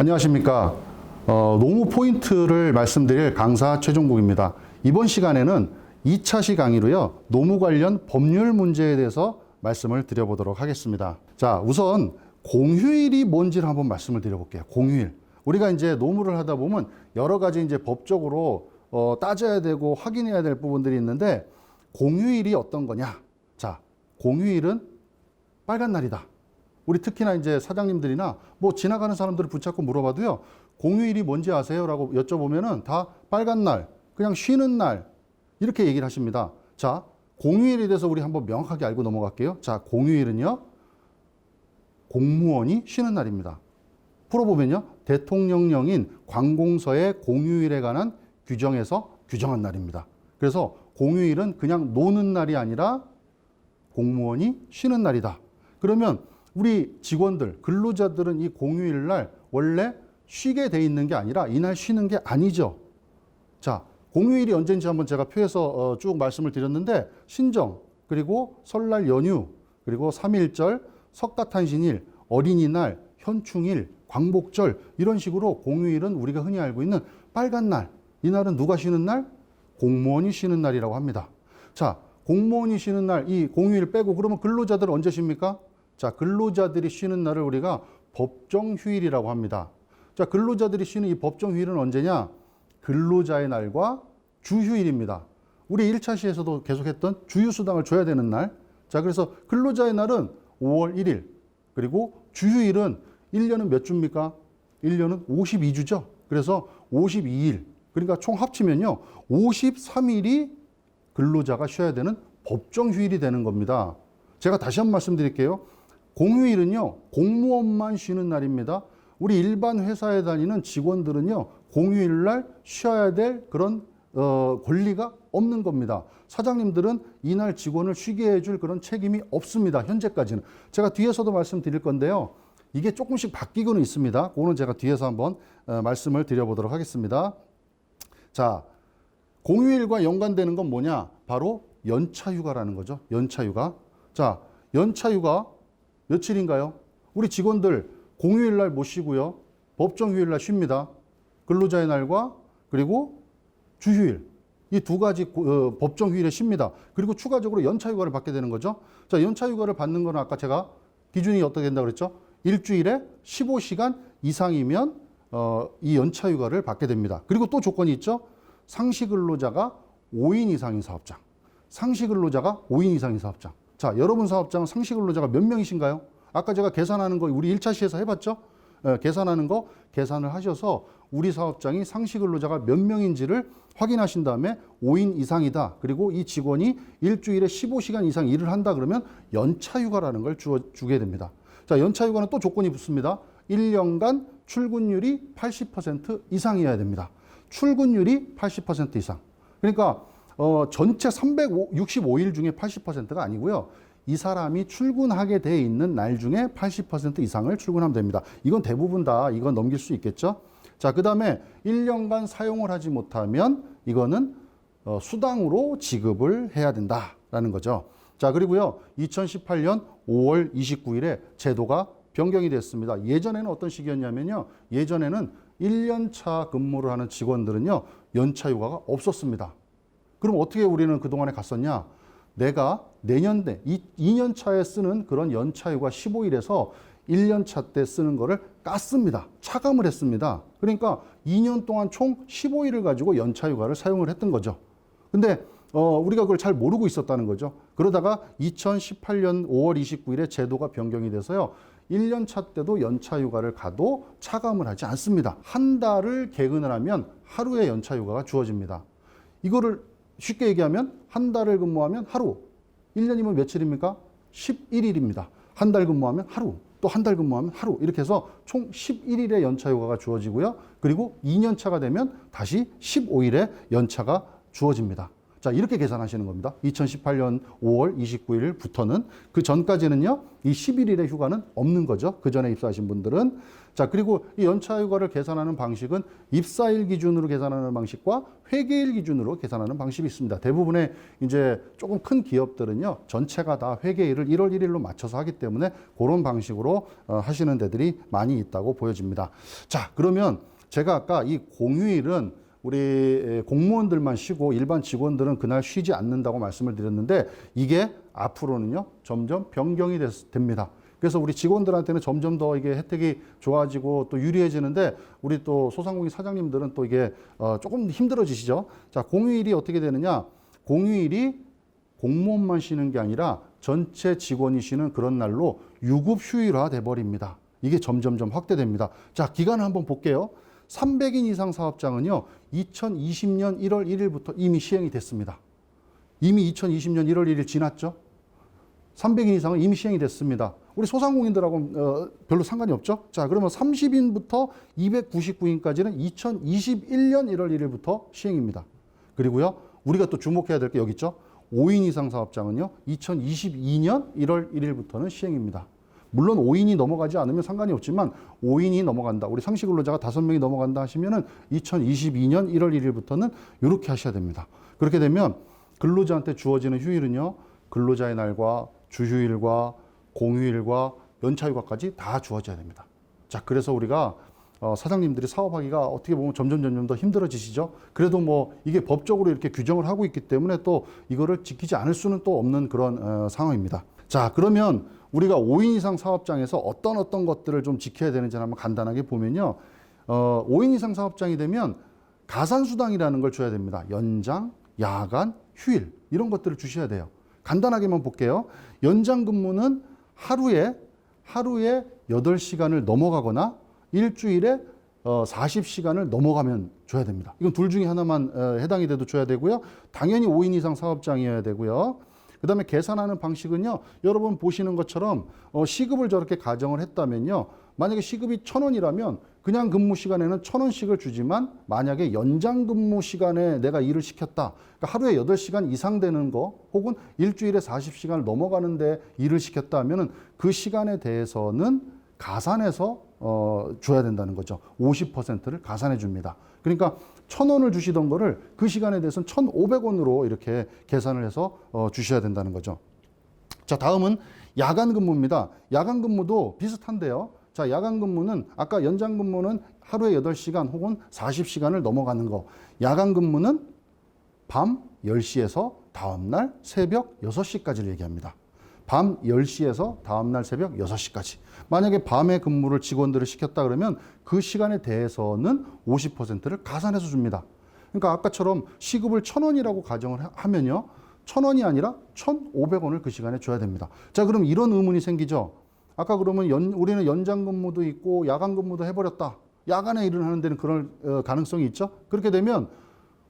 안녕하십니까. 노무 포인트를 말씀드릴 강사 최종국입니다. 이번 시간에는 2차시 강의로요, 노무 관련 법률 문제에 대해서 말씀을 드려보도록 하겠습니다. 자, 우선 공휴일이 뭔지를 한번 말씀을 드려볼게요. 공휴일. 우리가 이제 노무를 하다 보면 여러 가지 이제 법적으로 따져야 되고 확인해야 될 부분들이 있는데, 공휴일이 어떤 거냐? 자, 공휴일은 빨간 날이다. 우리 특히나 이제 사장님들이나 뭐 지나가는 사람들을 붙잡고 물어봐도요, 공휴일이 뭔지 아세요? 라고 여쭤보면은 다 빨간 날, 그냥 쉬는 날, 이렇게 얘기를 하십니다. 자, 공휴일에 대해서 우리 한번 명확하게 알고 넘어갈게요. 자, 공휴일은요, 공무원이 쉬는 날입니다. 풀어보면요, 대통령령인 관공서의 공휴일에 관한 규정에서 규정한 날입니다. 그래서 공휴일은 그냥 노는 날이 아니라 공무원이 쉬는 날이다. 그러면 우리 직원들, 근로자들은 이 공휴일 날 원래 쉬게 돼 있는 게 아니라 이날 쉬는 게 아니죠. 자, 공휴일이 언제인지 한번 제가 표에서 쭉 말씀을 드렸는데, 신정, 그리고 설날 연휴, 그리고 3.1절, 석가탄신일, 어린이날, 현충일, 광복절, 이런 식으로 공휴일은 우리가 흔히 알고 있는 빨간 날, 이날은 누가 쉬는 날? 공무원이 쉬는 날이라고 합니다. 자, 공무원이 쉬는 날, 이 공휴일 빼고 그러면 근로자들은 언제 쉽니까? 자, 근로자들이 쉬는 날을 우리가 법정휴일이라고 합니다. 자, 근로자들이 쉬는 이 법정휴일은 언제냐? 근로자의 날과 주휴일입니다. 우리 1차 시에서도 계속했던 주휴수당을 줘야 되는 날. 자, 그래서 근로자의 날은 5월 1일, 그리고 주휴일은 1년은 몇 주입니까? 1년은 52주죠. 그래서 52일, 그러니까 총 합치면요, 53일이 근로자가 쉬어야 되는 법정휴일이 되는 겁니다. 제가 다시 한번 말씀드릴게요. 공휴일은요, 공무원만 쉬는 날입니다. 우리 일반 회사에 다니는 직원들은요, 공휴일 날 쉬어야 될 그런 권리가 없는 겁니다. 사장님들은 이날 직원을 쉬게 해줄 그런 책임이 없습니다. 현재까지는. 제가 뒤에서도 말씀드릴 건데요, 이게 조금씩 바뀌고는 있습니다. 그거는 제가 뒤에서 한번 말씀을 드려보도록 하겠습니다. 자, 공휴일과 연관되는 건 뭐냐? 바로 연차휴가라는 거죠. 연차휴가. 자, 연차휴가 며칠인가요? 우리 직원들 공휴일 날 못 쉬고요, 법정휴일 날 쉽니다. 근로자의 날과 그리고 주휴일, 이 두 가지 법정휴일에 쉽니다. 그리고 추가적으로 연차휴가를 받게 되는 거죠. 자, 연차휴가를 받는 거는 아까 제가 기준이 어떻게 된다고 그랬죠? 일주일에 15시간 이상이면 이 연차휴가를 받게 됩니다. 그리고 또 조건이 있죠. 상시근로자가 5인 이상인 사업장. 상시근로자가 5인 이상인 사업장. 자, 여러분 사업장은 상시근로자가 몇 명이신가요? 아까 제가 계산하는 거 우리 1차 시에서 해봤죠? 계산하는 거 계산을 하셔서 우리 사업장이 상시근로자가 몇 명인지를 확인하신 다음에 5인 이상이다. 그리고 이 직원이 일주일에 15시간 이상 일을 한다 그러면 연차휴가라는 걸 주게 됩니다. 자, 연차휴가는 또 조건이 붙습니다. 1년간 출근율이 80% 이상이어야 됩니다. 출근율이 80% 이상. 그러니까 전체 365일 중에 80%가 아니고요, 이 사람이 출근하게 돼 있는 날 중에 80% 이상을 출근하면 됩니다. 이건 대부분 다 이건 넘길 수 있겠죠. 자, 그 다음에 1년간 사용을 하지 못하면 이거는 수당으로 지급을 해야 된다라는 거죠. 자, 그리고요, 2018년 5월 29일에 제도가 변경이 됐습니다. 예전에는 어떤 식이었냐면요, 예전에는 1년차 근무를 하는 직원들은요, 연차휴가가 없었습니다. 그럼 어떻게 우리는 그동안에 갔었냐? 내가 내년대 2년 차에 쓰는 그런 연차휴가 15일에서 1년 차 때 쓰는 거를 깠습니다. 차감을 했습니다. 그러니까 2년 동안 총 15일을 가지고 연차휴가를 사용을 했던 거죠. 근데 우리가 그걸 잘 모르고 있었다는 거죠. 그러다가 2018년 5월 29일에 제도가 변경이 돼서요, 1년 차 때도 연차휴가를 가도 차감을 하지 않습니다. 한 달을 개근을 하면 하루의 연차휴가가 주어집니다. 이거를 쉽게 얘기하면 한 달을 근무하면 하루, 1년이면 며칠입니까? 11일입니다. 한 달 근무하면 하루, 또 한 달 근무하면 하루, 이렇게 해서 총 11일의 연차휴가가 주어지고요. 그리고 2년 차가 되면 다시 15일의 연차가 주어집니다. 자, 이렇게 계산하시는 겁니다. 2018년 5월 29일부터는. 그 전까지는요, 이 11일의 휴가는 없는 거죠. 그 전에 입사하신 분들은. 자, 그리고 이 연차 휴가를 계산하는 방식은 입사일 기준으로 계산하는 방식과 회계일 기준으로 계산하는 방식이 있습니다. 대부분의 이제 조금 큰 기업들은요, 전체가 다 회계일을 1월 1일로 맞춰서 하기 때문에 그런 방식으로 하시는 데들이 많이 있다고 보여집니다. 자, 그러면 제가 아까 이 공휴일은 우리 공무원들만 쉬고 일반 직원들은 그날 쉬지 않는다고 말씀을 드렸는데, 이게 앞으로는요 점점 변경이 됩니다. 그래서 우리 직원들한테는 점점 더 이게 혜택이 좋아지고 또 유리해지는데, 우리 또 소상공인 사장님들은 또 이게 조금 힘들어지시죠. 자, 공휴일이 어떻게 되느냐? 공휴일이 공무원만 쉬는 게 아니라 전체 직원이 쉬는 그런 날로 유급 휴일화 돼 버립니다. 이게 점점점 확대됩니다. 자, 기간을 한번 볼게요. 300인 이상 사업장은요, 2020년 1월 1일부터 이미 시행이 됐습니다. 이미 2020년 1월 1일 지났죠? 300인 이상은 이미 시행이 됐습니다. 우리 소상공인들하고는 별로 상관이 없죠? 자, 그러면 30인부터 299인까지는 2021년 1월 1일부터 시행입니다. 그리고요, 우리가 또 주목해야 될 게 여기 있죠? 5인 이상 사업장은요, 2022년 1월 1일부터는 시행입니다. 물론 5인이 넘어가지 않으면 상관이 없지만 5인이 넘어간다, 우리 상시 근로자가 5명이 넘어간다 하시면은 2022년 1월 1일부터는 이렇게 하셔야 됩니다. 그렇게 되면 근로자한테 주어지는 휴일은요, 근로자의 날과 주휴일과 공휴일과 연차휴가까지 다 주어져야 됩니다. 자, 그래서 우리가 사장님들이 사업하기가 어떻게 보면 점점 더 힘들어지시죠. 그래도 뭐 이게 법적으로 이렇게 규정을 하고 있기 때문에 또 이거를 지키지 않을 수는 또 없는 그런 상황입니다. 자, 그러면 우리가 5인 이상 사업장에서 어떤 것들을 좀 지켜야 되는지 한번 간단하게 보면요. 5인 이상 사업장이 되면 가산수당이라는 걸 줘야 됩니다. 연장, 야간, 휴일 이런 것들을 주셔야 돼요. 간단하게만 볼게요. 연장 근무는 하루에 8시간을 넘어가거나 일주일에 40시간을 넘어가면 줘야 됩니다. 이건 둘 중에 하나만 해당이 돼도 줘야 되고요. 당연히 5인 이상 사업장이어야 되고요. 그 다음에 계산하는 방식은요, 여러분 보시는 것처럼 시급을 저렇게 가정을 했다면요, 만약에 시급이 1,000원이라면 그냥 근무 시간에는 1,000원씩을 주지만, 만약에 연장 근무 시간에 내가 일을 시켰다, 그러니까 하루에 8시간 이상 되는 거 혹은 일주일에 40시간을 넘어가는데 일을 시켰다 하면은 그 시간에 대해서는 가산해서 줘야 된다는 거죠. 50%를 가산해 줍니다. 그러니까 1,000원을 주시던 거를 그 시간에 대해서는 1,500원으로 이렇게 계산을 해서 주셔야 된다는 거죠. 자, 다음은 야간 근무입니다. 야간 근무도 비슷한데요. 자, 야간 근무는 아까 연장 근무는 하루에 8시간 혹은 40시간을 넘어가는 거. 야간 근무는 밤 10시에서 다음날 새벽 6시까지를 얘기합니다. 밤 10시에서 다음날 새벽 6시까지. 만약에 밤에 근무를 직원들을 시켰다 그러면 그 시간에 대해서는 50%를 가산해서 줍니다. 그러니까 아까처럼 시급을 1,000원이라고 가정을 하면요, 1,000원이 아니라 1,500원을 그 시간에 줘야 됩니다. 자, 그럼 이런 의문이 생기죠. 아까 그러면 우리는 연장 근무도 있고 야간 근무도 해버렸다. 야간에 일을 하는 데는 그럴 가능성이 있죠. 그렇게 되면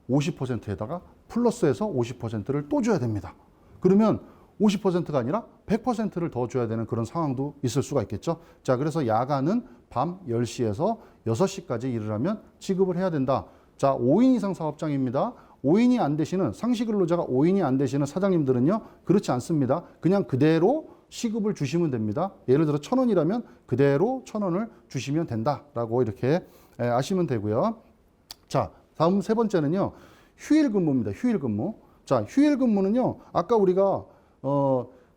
50%에다가 플러스해서 50%를 또 줘야 됩니다. 그러면 50%가 아니라 100%를 더 줘야 되는 그런 상황도 있을 수가 있겠죠. 자, 그래서 야간은 밤 10시에서 6시까지 일을 하면 지급을 해야 된다. 자, 5인 이상 사업장입니다. 5인이 안 되시는, 상시 근로자가 5인이 안 되시는 사장님들은요, 그렇지 않습니다. 그냥 그대로 시급을 주시면 됩니다. 예를 들어 1,000원이라면 그대로 1,000원을 주시면 된다라고 이렇게 아시면 되고요. 자, 다음 세 번째는요, 휴일 근무입니다. 휴일 근무. 자, 휴일 근무는요, 아까 우리가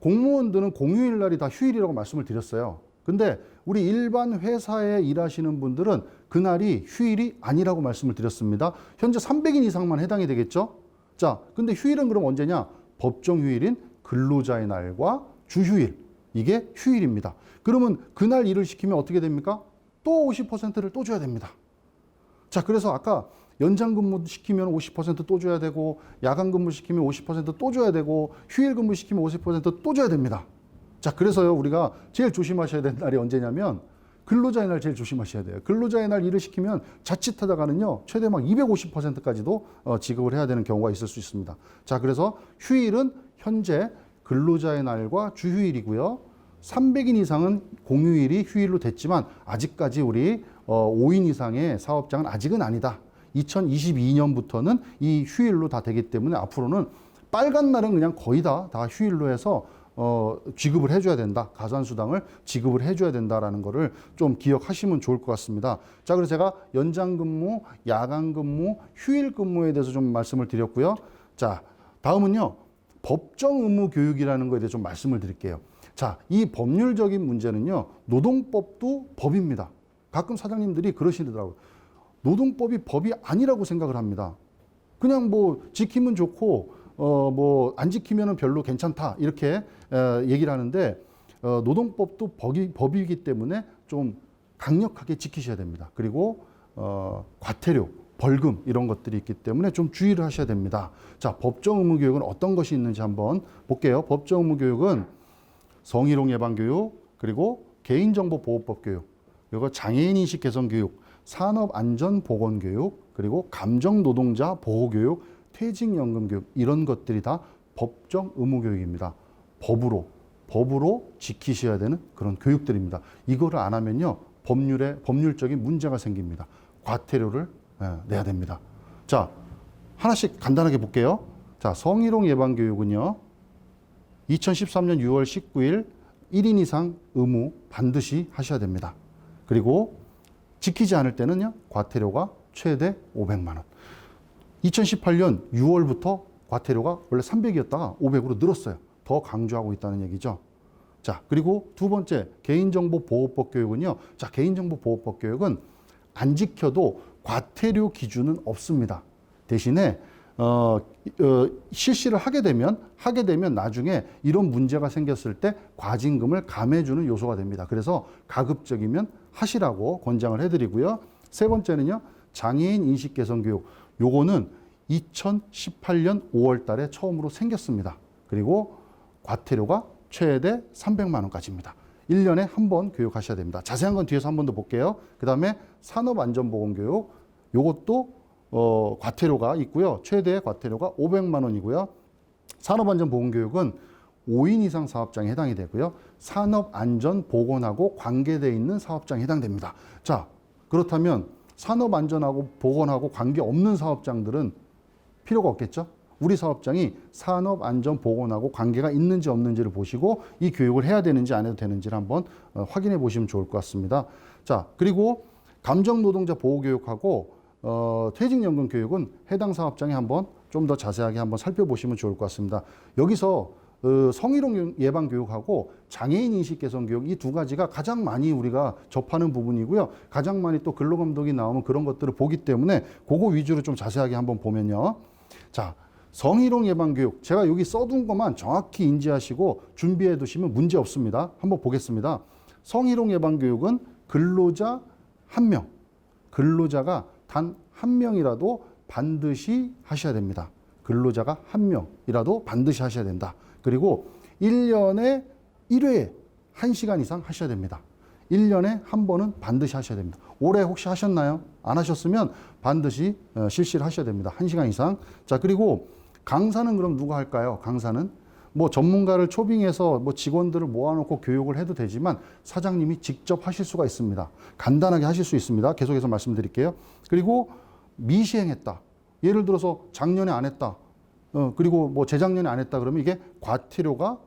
공무원들은 공휴일 날이 다 휴일이라고 말씀을 드렸어요. 근데 우리 일반 회사에 일하시는 분들은 그날이 휴일이 아니라고 말씀을 드렸습니다. 현재 300인 이상만 해당이 되겠죠? 자, 근데 휴일은 그럼 언제냐? 법정 휴일인 근로자의 날과 주휴일. 이게 휴일입니다. 그러면 그날 일을 시키면 어떻게 됩니까? 또 50%를 또 줘야 됩니다. 자, 그래서 아까 연장 근무 시키면 50% 또 줘야 되고, 야간 근무 시키면 50% 또 줘야 되고, 휴일 근무 시키면 50% 또 줘야 됩니다. 자, 그래서요, 우리가 제일 조심하셔야 되는 날이 언제냐면 근로자의 날 제일 조심하셔야 돼요. 근로자의 날 일을 시키면 자칫하다가는요, 최대 막 250%까지도 지급을 해야 되는 경우가 있을 수 있습니다. 자, 그래서 휴일은 현재 근로자의 날과 주휴일이고요. 300인 이상은 공휴일이 휴일로 됐지만 아직까지 우리 5인 이상의 사업장은 아직은 아니다. 2022년부터는 이 휴일로 다 되기 때문에 앞으로는 빨간 날은 그냥 거의 다 휴일로 해서 지급을 해줘야 된다. 가산수당을 지급을 해줘야 된다라는 거를 좀 기억하시면 좋을 것 같습니다. 자, 그래서 제가 연장 근무, 야간 근무, 휴일 근무에 대해서 좀 말씀을 드렸고요. 자, 다음은요. 법정 의무 교육이라는 거에 대해서 좀 말씀을 드릴게요. 자, 이 법률적인 문제는요. 노동법도 법입니다. 가끔 사장님들이 그러시더라고요. 노동법이 법이 아니라고 생각을 합니다. 그냥 뭐 지키면 좋고 뭐 안 지키면은 별로 괜찮다 이렇게 얘기를 하는데 노동법도 법이기 때문에 좀 강력하게 지키셔야 됩니다. 그리고 과태료, 벌금 이런 것들이 있기 때문에 좀 주의를 하셔야 됩니다. 자, 법정 의무 교육은 어떤 것이 있는지 한번 볼게요. 법정 의무 교육은 성희롱 예방 교육, 그리고 개인정보보호법 교육, 그리고 장애인 인식 개선 교육, 산업안전보건 교육, 그리고 감정노동자 보호 교육, 퇴직연금 교육 이런 것들이 다 법정 의무 교육입니다. 법으로 지키셔야 되는 그런 교육들입니다. 이거를 안 하면요 법률적인 문제가 생깁니다. 과태료를 내야 됩니다. 자, 하나씩 간단하게 볼게요. 자, 성희롱 예방 교육은요 2013년 6월 19일 1인 이상 의무 반드시 하셔야 됩니다. 그리고 지키지 않을 때는요 과태료가 최대 500만 원. 2018년 6월부터 과태료가 원래 300이었다가 500으로 늘었어요. 더 강조하고 있다는 얘기죠. 자, 그리고 두 번째 개인정보보호법 교육은요. 자, 개인정보보호법 교육은 안 지켜도 과태료 기준은 없습니다. 대신에 실시를 하게 되면 나중에 이런 문제가 생겼을 때 과징금을 감해주는 요소가 됩니다. 그래서 가급적이면 하시라고 권장을 해드리고요. 세 번째는요. 장애인 인식 개선 교육. 요거는 2018년 5월 달에 처음으로 생겼습니다. 그리고 과태료가 최대 300만 원까지입니다. 1년에 한 번 교육하셔야 됩니다. 자세한 건 뒤에서 한 번 더 볼게요. 그 다음에 산업안전보건 교육. 요것도 과태료가 있고요. 최대 과태료가 500만 원이고요. 산업안전보건 교육은 5인 이상 사업장에 해당이 되고요. 산업안전보건하고 관계되어 있는 사업장에 해당됩니다. 자, 그렇다면 산업안전하고 보건하고 관계없는 사업장들은 필요가 없겠죠? 우리 사업장이 산업안전보건하고 관계가 있는지 없는지를 보시고 이 교육을 해야 되는지 안 해도 되는지를 한번 확인해 보시면 좋을 것 같습니다. 자, 그리고 감정노동자 보호교육하고 퇴직연금 교육은 해당 사업장에 한번 좀 더 자세하게 한번 살펴보시면 좋을 것 같습니다. 여기서 성희롱 예방 교육하고 장애인 인식 개선 교육 이 두 가지가 가장 많이 우리가 접하는 부분이고요. 가장 많이 또 근로감독이 나오면 그런 것들을 보기 때문에 그거 위주로 좀 자세하게 한번 보면요. 자, 성희롱 예방 교육 제가 여기 써둔 것만 정확히 인지하시고 준비해 두시면 문제 없습니다. 한번 보겠습니다. 성희롱 예방 교육은 근로자 한 명, 근로자가 단 한 명이라도 반드시 하셔야 됩니다. 근로자가 한 명이라도 반드시 하셔야 된다. 그리고 1년에 1회 1시간 이상 하셔야 됩니다. 1년에 한 번은 반드시 하셔야 됩니다. 올해 혹시 하셨나요? 안 하셨으면 반드시 실시를 하셔야 됩니다. 1시간 이상. 자, 그리고 강사는 그럼 누가 할까요? 강사는 뭐 전문가를 초빙해서 뭐 직원들을 모아놓고 교육을 해도 되지만 사장님이 직접 하실 수가 있습니다. 간단하게 하실 수 있습니다. 계속해서 말씀드릴게요. 그리고 미시행했다. 예를 들어서 작년에 안 했다. 그리고 뭐 재작년에 안 했다 그러면 이게 과태료가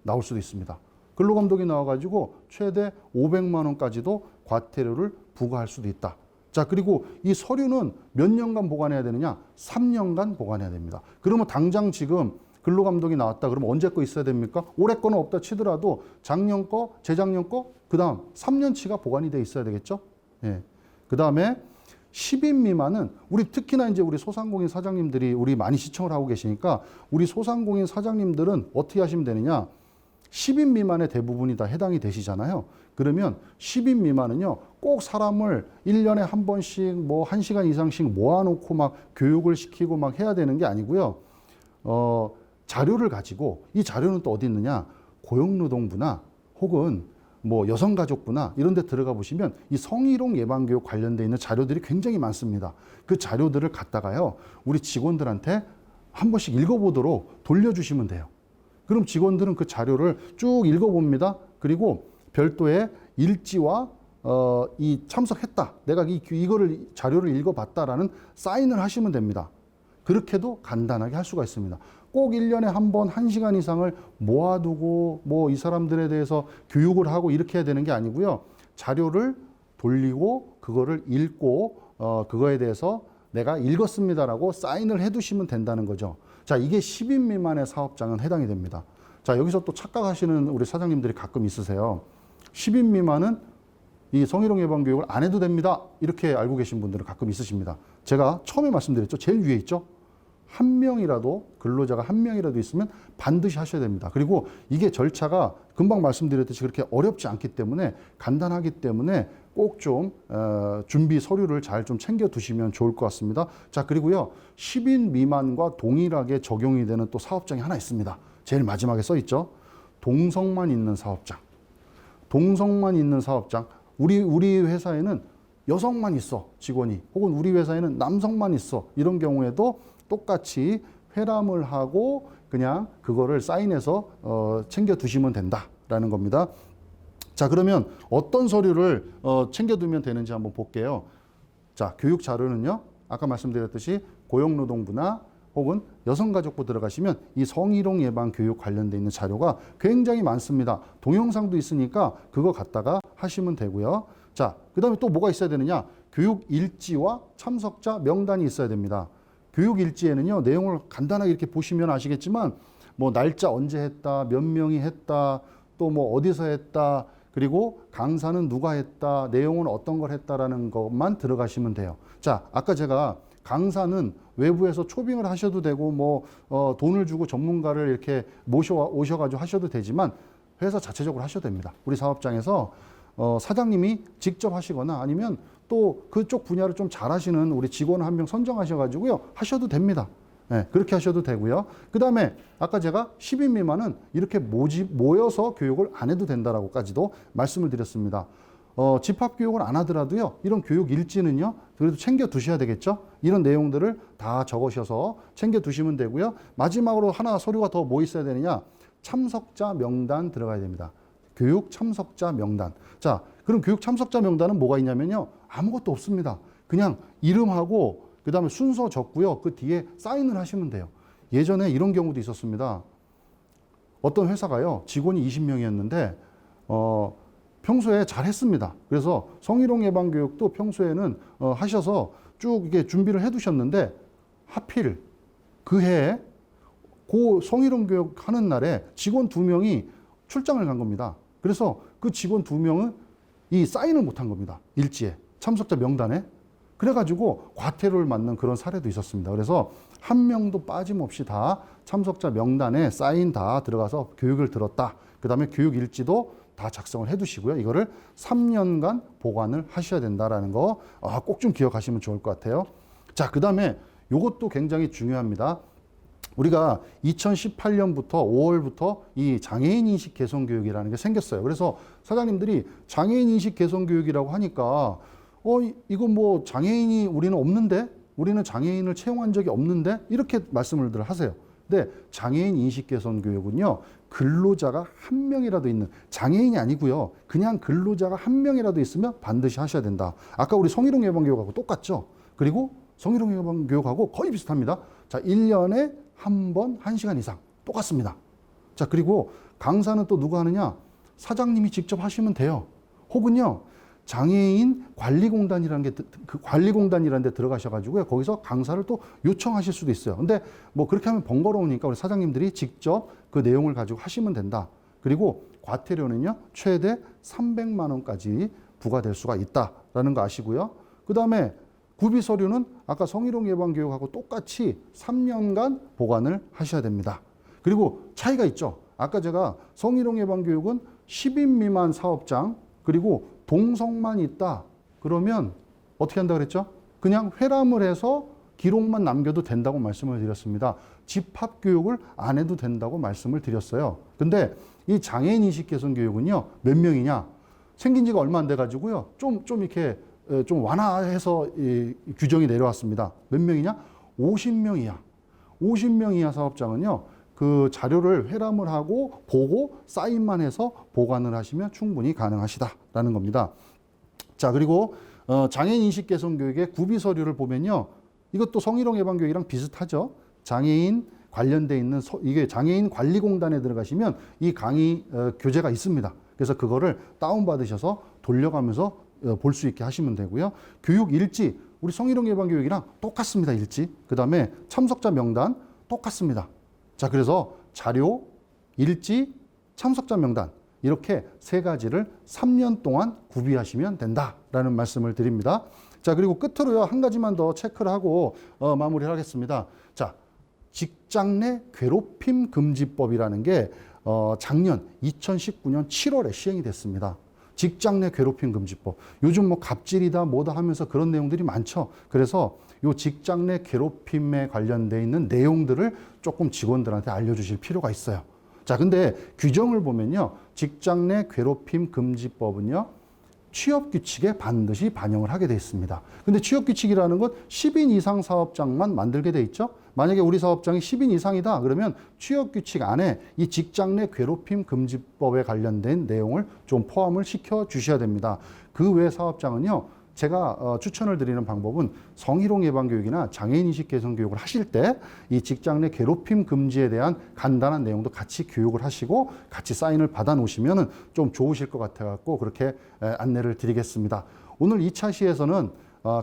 나올 수도 있습니다. 근로감독이 나와가지고 최대 500만 원까지도 과태료를 부과할 수도 있다. 자, 그리고 이 서류는 몇 년간 보관해야 되느냐? 3년간 보관해야 됩니다. 그러면 당장 지금 근로감독이 나왔다 그러면 언제 거 있어야 됩니까? 올해 거는 없다 치더라도 작년 거, 재작년 거, 그 다음 3년치가 보관이 돼 있어야 되겠죠? 예. 그 다음에 10인 미만은 우리 특히나 이제 우리 소상공인 사장님들이 우리 많이 시청을 하고 계시니까 우리 소상공인 사장님들은 어떻게 하시면 되느냐? 10인 미만의 대부분이 다 해당이 되시잖아요. 그러면 10인 미만은요, 꼭 사람을 1년에 한 번씩 뭐 1시간 이상씩 모아놓고 막 교육을 시키고 막 해야 되는 게 아니고요. 자료를 가지고 이 자료는 또 어디 있느냐? 고용노동부나 혹은 뭐 여성가족부나 이런 데 들어가 보시면 이 성희롱 예방교육 관련돼 있는 자료들이 굉장히 많습니다. 그 자료들을 갖다가요, 우리 직원들한테 한 번씩 읽어보도록 돌려주시면 돼요. 그럼 직원들은 그 자료를 쭉 읽어봅니다. 그리고 별도의 일지와 이 참석했다. 내가 이거를 자료를 읽어봤다라는 사인을 하시면 됩니다. 그렇게도 간단하게 할 수가 있습니다. 꼭 1년에 한 번 1시간 이상을 모아두고 뭐 이 사람들에 대해서 교육을 하고 이렇게 해야 되는 게 아니고요. 자료를 돌리고 그거를 읽고 그거에 대해서 내가 읽었습니다라고 사인을 해두시면 된다는 거죠. 자, 이게 10인 미만의 사업장은 해당이 됩니다. 자, 여기서 또 착각하시는 우리 사장님들이 가끔 있으세요. 10인 미만은 이 성희롱 예방 교육을 안 해도 됩니다. 이렇게 알고 계신 분들은 가끔 있으십니다. 제가 처음에 말씀드렸죠. 제일 위에 있죠. 한 명이라도 근로자가 한 명이라도 있으면 반드시 하셔야 됩니다. 그리고 이게 절차가 금방 말씀드렸듯이 그렇게 어렵지 않기 때문에 간단하기 때문에 꼭 좀 준비 서류를 잘 좀 챙겨 두시면 좋을 것 같습니다. 자, 그리고요 10인 미만과 동일하게 적용이 되는 또 사업장이 하나 있습니다. 제일 마지막에 써 있죠. 동성만 있는 사업장. 동성만 있는 사업장. 우리 회사에는 여성만 있어 직원이, 혹은 우리 회사에는 남성만 있어, 이런 경우에도 똑같이 회람을 하고 그냥 그거를 사인해서 챙겨 두시면 된다라는 겁니다. 자, 그러면 어떤 서류를 챙겨두면 되는지 한번 볼게요. 자, 교육 자료는요, 아까 말씀드렸듯이 고용노동부나 혹은 여성가족부 들어가시면 이 성희롱 예방 교육 관련돼 있는 자료가 굉장히 많습니다. 동영상도 있으니까 그거 갖다가 하시면 되고요. 자, 그 다음에 또 뭐가 있어야 되느냐? 교육 일지와 참석자 명단이 있어야 됩니다. 교육 일지에는요, 내용을 간단하게 이렇게 보시면 아시겠지만, 뭐 날짜 언제 했다, 몇 명이 했다, 또 뭐 어디서 했다, 그리고 강사는 누가 했다, 내용은 어떤 걸 했다라는 것만 들어가시면 돼요. 자, 아까 제가 강사는 외부에서 초빙을 하셔도 되고, 뭐 돈을 주고 전문가를 이렇게 오셔가지고 하셔도 되지만 회사 자체적으로 하셔도 됩니다. 우리 사업장에서 사장님이 직접 하시거나 아니면 또 그쪽 분야를 좀 잘하시는 우리 직원 한 명 선정하셔가지고요 하셔도 됩니다. 네, 그렇게 하셔도 되고요. 그 다음에 아까 제가 10인 미만은 이렇게 모여서 교육을 안 해도 된다라고까지도 말씀을 드렸습니다. 집합교육을 안 하더라도요, 이런 교육 일지는요, 그래도 챙겨 두셔야 되겠죠? 이런 내용들을 다 적으셔서 챙겨 두시면 되고요. 마지막으로 하나 서류가 더 뭐 있어야 되느냐? 참석자 명단 들어가야 됩니다. 교육 참석자 명단. 자, 그럼 교육 참석자 명단은 뭐가 있냐면요, 아무것도 없습니다. 그냥 이름하고 그 다음에 순서 적고요, 그 뒤에 사인을 하시면 돼요. 예전에 이런 경우도 있었습니다. 어떤 회사가요, 직원이 20명이었는데 평소에 잘 했습니다. 그래서 성희롱 예방 교육도 평소에는 하셔서 쭉 이렇게 준비를 해 두셨는데, 하필 그 해에 그 성희롱 교육 하는 날에 직원 2명이 출장을 간 겁니다. 그래서 그 직원 2명은 이 사인을 못한 겁니다. 일지에, 참석자 명단에. 그래가지고 과태료를 맞는 그런 사례도 있었습니다. 그래서 한 명도 빠짐없이 다 참석자 명단에 사인 다 들어가서 교육을 들었다. 그 다음에 교육 일지도 다 작성을 해 두시고요. 이거를 3년간 보관을 하셔야 된다라는 거 꼭 좀 기억하시면 좋을 것 같아요. 자, 그 다음에 이것도 굉장히 중요합니다. 우리가 2018년부터 5월부터 이 장애인 인식 개선 교육이라는 게 생겼어요. 그래서 사장님들이 장애인 인식 개선 교육이라고 하니까 이거 뭐 장애인이 우리는 없는데? 우리는 장애인을 채용한 적이 없는데? 이렇게 말씀을 하세요. 근데 장애인 인식 개선 교육은요, 근로자가 한 명이라도 있는, 장애인이 아니고요, 그냥 근로자가 한 명이라도 있으면 반드시 하셔야 된다. 아까 우리 성희롱 예방 교육하고 똑같죠? 그리고 성희롱 예방 교육하고 거의 비슷합니다. 자, 1년에 한 번 1시간 이상 똑같습니다. 자, 그리고 강사는 또 누가 하느냐? 사장님이 직접 하시면 돼요. 혹은요, 장애인 관리공단이라는 게, 그 관리공단이라는 데 들어가셔가지고요, 거기서 강사를 또 요청하실 수도 있어요. 근데 뭐 그렇게 하면 번거로우니까 우리 사장님들이 직접 그 내용을 가지고 하시면 된다. 그리고 과태료는요, 최대 300만 원까지 부과될 수가 있다라는 거 아시고요. 그 다음에 구비 서류는 아까 성희롱 예방 교육하고 똑같이 3년간 보관을 하셔야 됩니다. 그리고 차이가 있죠. 아까 제가 성희롱 예방 교육은 10인 미만 사업장, 그리고 동성만 있다. 그러면 어떻게 한다고 그랬죠? 그냥 회람을 해서 기록만 남겨도 된다고 말씀을 드렸습니다. 집합교육을 안 해도 된다고 말씀을 드렸어요. 근데 이 장애인 인식 개선 교육은요, 몇 명이냐? 생긴 지가 얼마 안 돼가지고요, 좀 이렇게 좀 완화해서 이 규정이 내려왔습니다. 몇 명이냐? 50명 이하. 50명 이하 사업장은요, 그 자료를 회람을 하고 보고 사인만 해서 보관을 하시면 충분히 가능하시다라는 겁니다. 자, 그리고 장애인 인식 개선 교육의 구비 서류를 보면요. 이것도 성희롱 예방 교육이랑 비슷하죠. 장애인 관련돼 있는 이게 장애인 관리공단에 들어가시면 이 강의 교재가 있습니다. 그래서 그거를 다운받으셔서 돌려가면서 볼 수 있게 하시면 되고요. 교육 일지, 우리 성희롱 예방 교육이랑 똑같습니다. 일지. 그다음에 참석자 명단 똑같습니다. 자, 그래서 자료, 일지, 참석자 명단 이렇게 세 가지를 3년 동안 구비하시면 된다라는 말씀을 드립니다. 자, 그리고 끝으로요, 한 가지만 더 체크를 하고 마무리를 하겠습니다. 자, 직장 내 괴롭힘 금지법이라는 게 작년 2019년 7월에 시행이 됐습니다. 직장 내 괴롭힘 금지법. 요즘 뭐 갑질이다 뭐다 하면서 그런 내용들이 많죠. 그래서 요 직장 내 괴롭힘에 관련돼 있는 내용들을 조금 직원들한테 알려주실 필요가 있어요. 자, 근데 규정을 보면요, 직장 내 괴롭힘 금지법은요, 취업 규칙에 반드시 반영을 하게 돼 있습니다. 근데 취업 규칙이라는 건 10인 이상 사업장만 만들게 돼 있죠. 만약에 우리 사업장이 10인 이상이다 그러면 취업 규칙 안에 이 직장 내 괴롭힘 금지법에 관련된 내용을 좀 포함을 시켜 주셔야 됩니다. 그 외 사업장은요, 제가 추천을 드리는 방법은 성희롱 예방 교육이나 장애인 인식 개선 교육을 하실 때 이 직장 내 괴롭힘 금지에 대한 간단한 내용도 같이 교육을 하시고 같이 사인을 받아 놓으시면 좀 좋으실 것 같아 갖고 그렇게 안내를 드리겠습니다. 오늘 2차 시에서는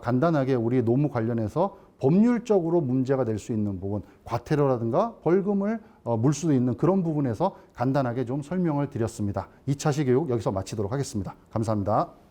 간단하게 우리 노무 관련해서 법률적으로 문제가 될 수 있는 부분, 과태료라든가 벌금을 물 수도 있는 그런 부분에서 간단하게 좀 설명을 드렸습니다. 2차 시 교육 여기서 마치도록 하겠습니다. 감사합니다.